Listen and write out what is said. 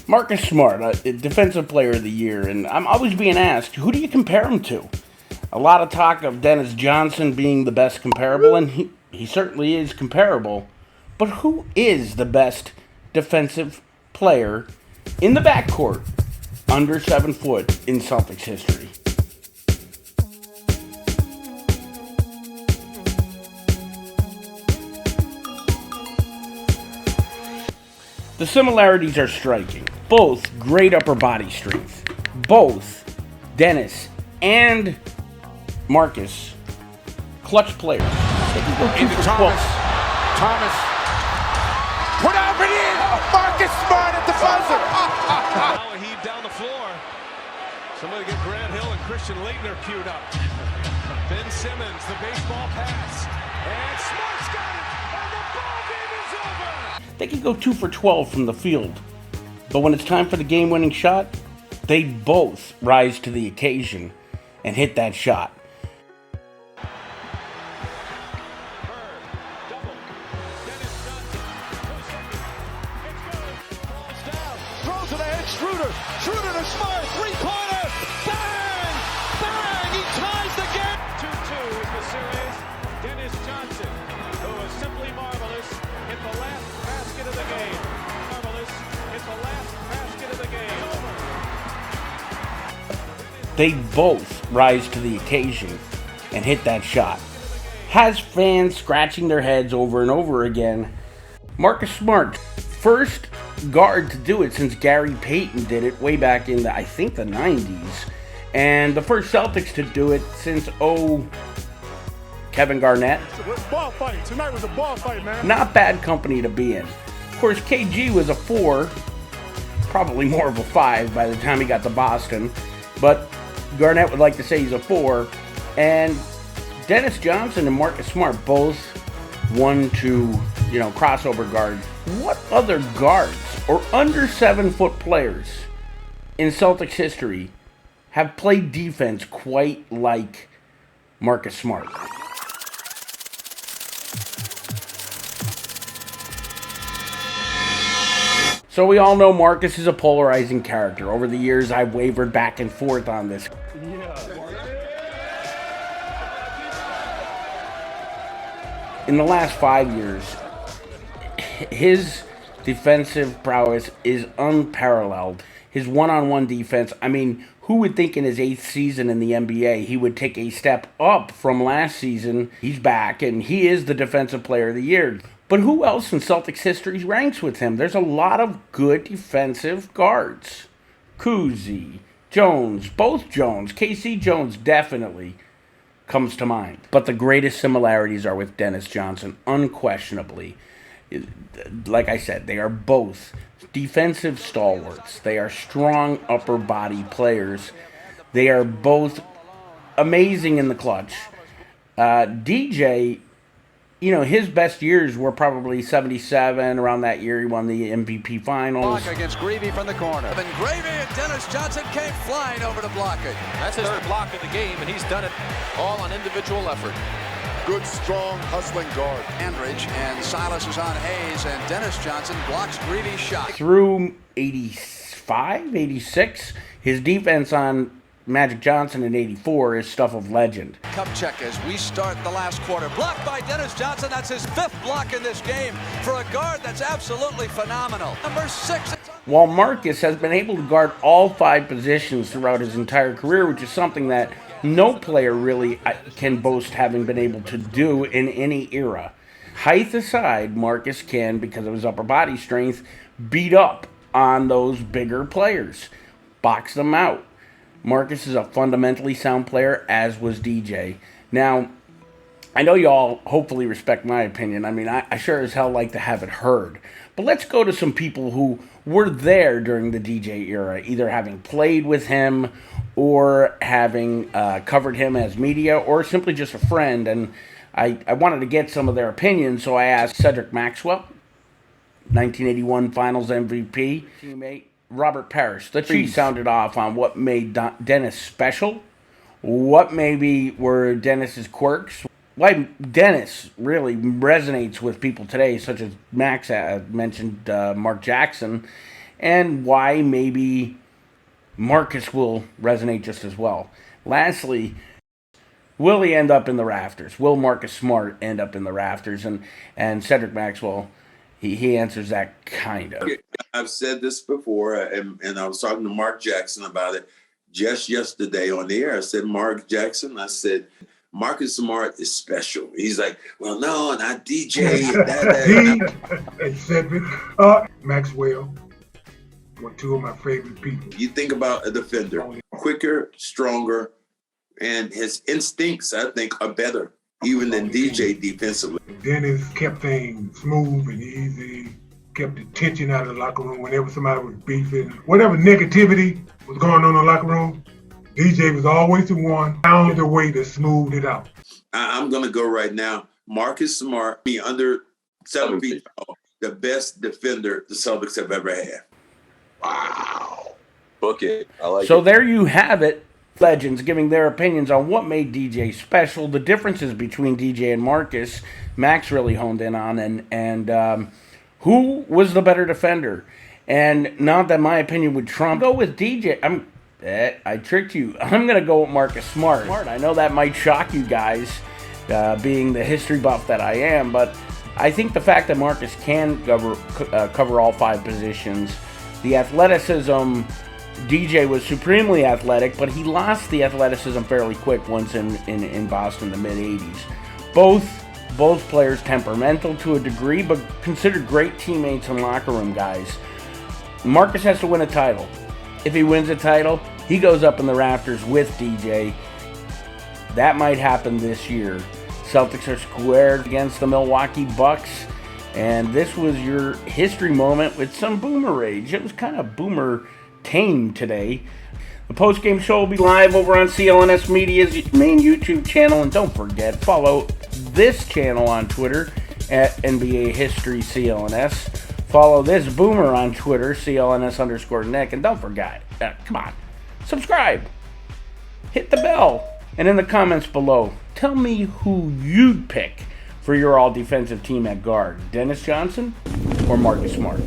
Marcus Smart, Defensive Player of the Year, and I'm always being asked, who do you compare him to? A lot of talk of Dennis Johnson being the best comparable, and he certainly is comparable. But who is the best defensive player in the backcourt under 7 foot in Celtics history? The similarities are striking. Both great upper body strength. Both Dennis and Marcus, clutch players. They can go 2 for 12. Thomas. Put up and in. Marcus Smart at the buzzer. Now a heave down the floor. Somebody get Grant Hill and Christian Laettner queued up. Ben Simmons, the baseball pass. And Smart's got it. And the ball game is over. They can go 2 for 12 from the field. But when it's time for the game-winning shot, they both rise to the occasion and hit that shot. Schroeder to Smart, three-pointer, bang, bang, he ties the game. 2-2 is the series. Dennis Johnson, who is simply marvelous, hit the last basket of the game. Marvelous, hit the last basket of the game. They both rise to the occasion and hit that shot. Has fans scratching their heads over and over again. Marcus Smart, first guard to do it since Gary Payton did it way back in the 90s. And the first Celtics to do it since, Kevin Garnett. Ball fight. Tonight was a ball fight, man. Not bad company to be in. Of course, KG was a 4, probably more of a 5 by the time he got to Boston. But Garnett would like to say he's a 4. And Dennis Johnson and Marcus Smart both 1-2, crossover guards. What other guards or under 7 foot players in Celtics history have played defense quite like Marcus Smart? So we all know Marcus is a polarizing character. Over the years, I've wavered back and forth on this. In the last 5 years, his defensive prowess is unparalleled. His one-on-one defense, who would think in his 8th season in the NBA he would take a step up from last season? He's back, and he is the Defensive Player of the Year. But who else in Celtics history ranks with him? There's a lot of good defensive guards. Cousy, Jones, both Jones, KC Jones definitely comes to mind. But the greatest similarities are with Dennis Johnson, unquestionably. Like I said, they are both defensive stalwarts. They are strong upper body players. They are both amazing in the clutch. DJ, his best years were probably 77. Around that year, he won the MVP Finals. Block against Greavy from the corner. And Greavy and Dennis Johnson came flying over to block it. That's his third block of the game, and he's done it all on individual effort. Good, strong, hustling guard. Andridge and Silas is on Hayes, and Dennis Johnson blocks Greavy's shot. Through 85, 86, his defense on Magic Johnson in 84 is stuff of legend. Cup check as we start the last quarter. Blocked by Dennis Johnson. That's his 5th block in this game for a guard that's absolutely phenomenal. Number 6. While Marcus has been able to guard all 5 positions throughout his entire career, which is something that no player really can boast having been able to do in any era. Height aside, Marcus can, because of his upper body strength, beat up on those bigger players, box them out. Marcus is a fundamentally sound player, as was DJ. Now, I know you all hopefully respect my opinion. I sure as hell like to have it heard. But let's go to some people who were there during the DJ era, either having played with him or having covered him as media or simply just a friend. And I wanted to get some of their opinions, so I asked Cedric Maxwell, 1981 Finals MVP, teammate Robert Parrish. The Chiefs sounded off on what made Dennis special, what maybe were Dennis's quirks, why Dennis really resonates with people today, such as Max mentioned Mark Jackson, and why maybe Marcus will resonate just as well. Lastly, will he end up in the rafters? Will Marcus Smart end up in the rafters? And Cedric Maxwell, he answers that kind of. I've said this before, and I was talking to Mark Jackson about it just yesterday on the air. I said, Mark Jackson, I said, Marcus Smart is special. He's like, well, no, not DJ. And Cedric, Maxwell were two of my favorite people. You think about a defender, quicker, stronger, and his instincts, I think, are better even than DJ defensively. Dennis kept things smooth and easy, kept the tension out of the locker room whenever somebody was beefing. Whatever negativity was going on in the locker room, DJ was always the one found a way to smooth it out. I'm going to go right now. Marcus Smart, under 7 feet tall, the best defender the Celtics have ever had. Wow. Book it. I like it. So there you have it. Legends giving their opinions on what made DJ special, the differences between DJ and Marcus. Max really honed in on, and who was the better defender. And not that my opinion would trump. Go with DJ. I tricked you. I'm going to go with Marcus Smart. I know that might shock you guys, being the history buff that I am, but I think the fact that Marcus can cover all 5 positions, the athleticism. DJ was supremely athletic, but he lost the athleticism fairly quick once in Boston in the mid-'80s. Both players temperamental to a degree, but considered great teammates and locker room guys. Marcus has to win a title. If he wins a title, he goes up in the rafters with DJ. That might happen this year. Celtics are squared against the Milwaukee Bucks, and this was your history moment with some boomer rage. It was kind of boomer tame today. The post-game show will be live over on CLNS Media's main YouTube channel, and don't forget, follow this channel on Twitter at NBA History CLNS. Follow this boomer on Twitter, CLNS_Nick, and don't forget, come on, subscribe, hit the bell, and in the comments below, tell me who you'd pick for your all-defensive team at guard, Dennis Johnson or Marcus Smart.